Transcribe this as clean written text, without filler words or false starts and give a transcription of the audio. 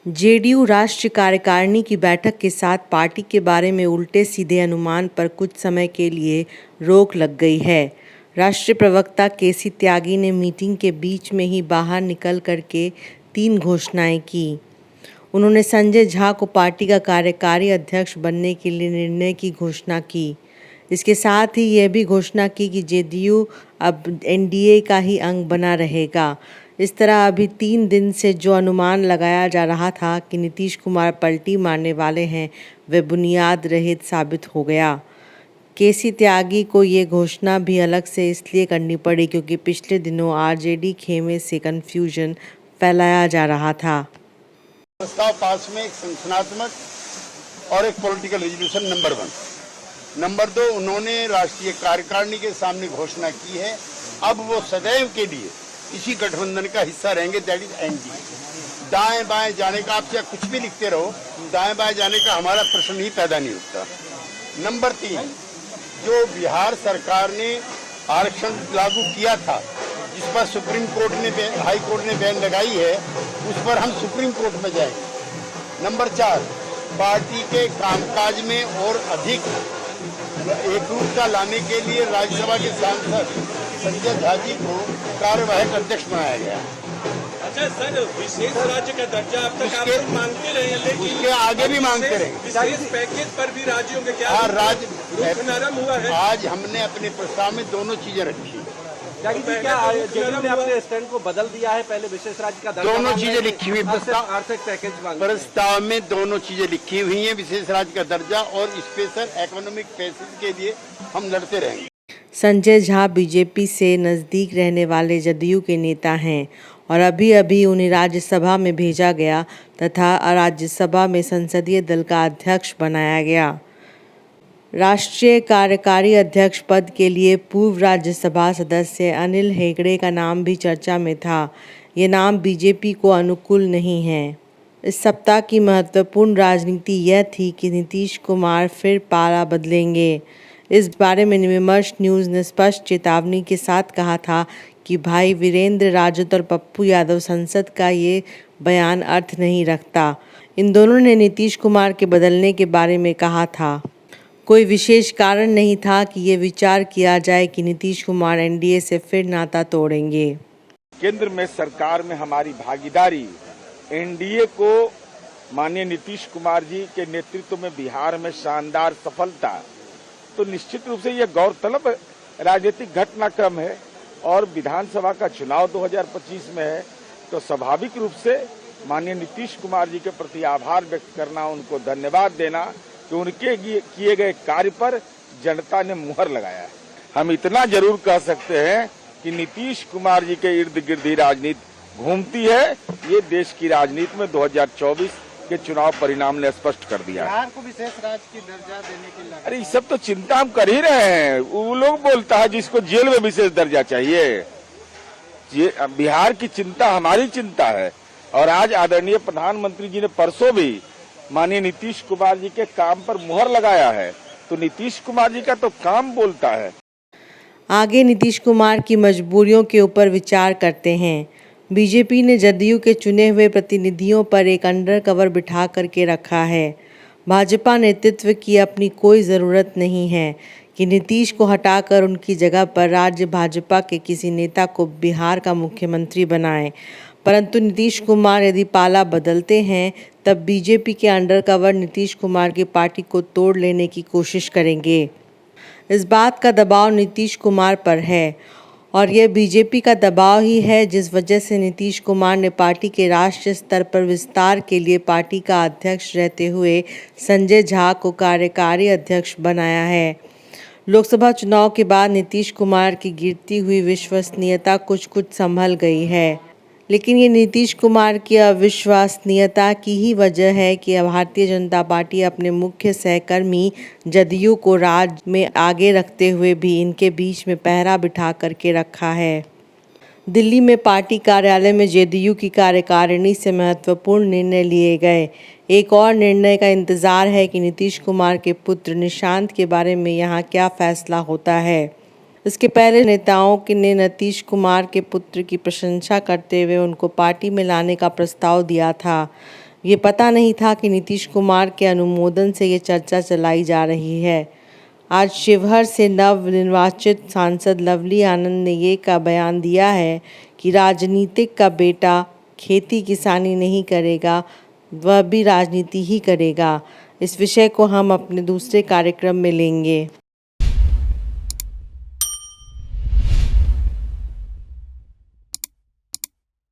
JDU राष्ट्रीय कार्यकारिणी की बैठक के साथ पार्टी के बारे में उल्टे सीधे अनुमान पर कुछ समय के लिए रोक लग गई है। राष्ट्रीय प्रवक्ता केसी त्यागी ने मीटिंग के बीच में ही बाहर निकल करके 3 घोषणाएं की। उन्होंने संजय झा को पार्टी का कार्यकारी अध्यक्ष बनने के लिए निर्णय की घोषणा की। इसके साथ ही यह भी घोषणा की कि जेडीयू अब एनडीए का ही अंग बना रहेगा। इस तरह अभी 3 दिन से जो अनुमान लगाया जा रहा था कि नीतीश कुमार पलटी मारने वाले हैं, वह बुनियाद रहित साबित हो गया। केसी त्यागी को ये घोषणा भी अलग से इसलिए करनी पड़ी क्योंकि पिछले दिनों आरजेडी खेमे से कन्फ्यूजन फैलाया जा रहा था। प्रस्ताव पास में एक संगठनात्मक और एक पॉलिटिकल रेजोल्यूशन नंबर 1। नंबर 2, उन्होंने राष्ट्रीय कार्यकारिणी के सामने घोषणा की है अब वो सदैव के लिए इसी गठबंधन का हिस्सा रहेंगे, दैट इज एनडीए। दाएं बाएं जाने का, आप चाहे कुछ भी लिखते रहो, दाएं बाएं जाने का हमारा प्रश्न ही पैदा नहीं होता। नंबर 3, जो बिहार सरकार ने आरक्षण लागू किया था, जिस पर सुप्रीम कोर्ट ने हाई कोर्ट ने बैन लगाई है, उस पर हम सुप्रीम कोर्ट में जाएंगे। नंबर 4, पार्टी के कामकाज में और अधिक एकरूपता लाने के लिए राज्यसभा के सांसद संजय झा जी को कार्यवाहक अध्यक्ष बनाया गया। अच्छा सर, विशेष राज्य का दर्जा अब तक आप लोग मांगते रहे हैं, लेकिन उसके आगे भी मांगते रहे। विशेष पैकेज पर भी राज्यों के क्या राज्य नरम हुआ है? आज हमने अपने प्रस्ताव में दोनों चीजें रखी। क्या जेडीयू ने अपने स्टैंड को बदल दिया है? पहले विशेष राज्य का दर्जा, दोनों चीजें लिखी हुई आर्थिक पैकेज मांग, प्रस्ताव में दोनों चीजें लिखी हुई हैं, विशेष राज्य का दर्जा और स्पेशल इकोनॉमिक पैकेज के लिए हम लड़ते रहेंगे। संजय झा बीजेपी से नज़दीक रहने वाले जदयू के नेता हैं और अभी अभी उन्हें राज्यसभा में भेजा गया तथा राज्यसभा में संसदीय दल का अध्यक्ष बनाया गया। राष्ट्रीय कार्यकारी अध्यक्ष पद के लिए पूर्व राज्यसभा सदस्य अनिल हेगड़े का नाम भी चर्चा में था। ये नाम बीजेपी को अनुकूल नहीं है। इस सप्ताह की महत्वपूर्ण राजनीति यह थी कि नीतीश कुमार फिर पाला बदलेंगे। इस बारे में विमर्श न्यूज़ ने स्पष्ट चेतावनी के साथ कहा था कि भाई वीरेंद्र राजौत और पप्पू यादव संसद का ये बयान अर्थ नहीं रखता। इन दोनों ने नीतीश कुमार के बदलने के बारे में कहा था। कोई विशेष कारण नहीं था कि ये विचार किया जाए कि नीतीश कुमार एनडीए से फिर नाता तोड़ेंगे। केंद्र में सरकार में हमारी भागीदारी एनडीए को माननीय नीतीश कुमार जी के नेतृत्व में बिहार में शानदार सफलता, तो निश्चित रूप से यह गौरतलब राजनीतिक घटनाक्रम है और विधानसभा का चुनाव 2025 में है, तो स्वाभाविक रूप से माननीय नीतीश कुमार जी के प्रति आभार व्यक्त करना, उनको धन्यवाद देना कि उनके किए गए कार्य पर जनता ने मुहर लगाया है। हम इतना जरूर कह सकते हैं कि नीतीश कुमार जी के इर्द गिर्द ही राजनीति घूमती है। ये देश की राजनीति में 2024 के चुनाव परिणाम ने स्पष्ट कर दिया। बिहार को विशेष राज्य की दर्जा देने के, अरे ये सब तो चिंता हम कर ही रहे हैं। वो लोग बोलता है जिसको जेल में विशेष दर्जा चाहिए। ये बिहार की चिंता हमारी चिंता है और आज आदरणीय प्रधानमंत्री जी ने परसों भी माननीय नीतीश कुमार जी के काम पर मुहर लगाया है, तो नीतीश कुमार जी का तो काम बोलता है। आगे नीतीश कुमार की मजबूरियों के ऊपर विचार करते हैं। बीजेपी ने जदयू के चुने हुए प्रतिनिधियों पर एक अंडर कवर बिठा करके रखा है। भाजपा नेतृत्व की अपनी कोई ज़रूरत नहीं है कि नीतीश को हटाकर उनकी जगह पर राज्य भाजपा के किसी नेता को बिहार का मुख्यमंत्री बनाएं। परंतु नीतीश कुमार यदि पाला बदलते हैं तब बीजेपी के अंडर कवर नीतीश कुमार की पार्टी को तोड़ लेने की कोशिश करेंगे। इस बात का दबाव नीतीश कुमार पर है और यह बीजेपी का दबाव ही है जिस वजह से नीतीश कुमार ने पार्टी के राष्ट्रीय स्तर पर विस्तार के लिए पार्टी का अध्यक्ष रहते हुए संजय झा को कार्यकारी अध्यक्ष बनाया है। लोकसभा चुनाव के बाद नीतीश कुमार की गिरती हुई विश्वसनीयता कुछ संभल गई है, लेकिन ये नीतीश कुमार की अविश्वसनीयता की ही वजह है कि भारतीय जनता पार्टी अपने मुख्य सहकर्मी जदयू को राज्य में आगे रखते हुए भी इनके बीच में पहरा बिठा करके रखा है। दिल्ली में पार्टी कार्यालय में जेडीयू की कार्यकारिणी से महत्वपूर्ण निर्णय लिए गए। एक और निर्णय का इंतजार है कि नीतीश कुमार के पुत्र निशांत के बारे में यहाँ क्या फैसला होता है। इसके पहले नेताओं ने नीतीश कुमार के पुत्र की प्रशंसा करते हुए उनको पार्टी में लाने का प्रस्ताव दिया था। ये पता नहीं था कि नीतीश कुमार के अनुमोदन से ये चर्चा चलाई जा रही है। आज शिवहर से नवनिर्वाचित सांसद लवली आनंद ने ये का बयान दिया है कि राजनीतिक का बेटा खेती किसानी नहीं करेगा, वह भी राजनीति ही करेगा। इस विषय को हम अपने दूसरे कार्यक्रम में लेंगे।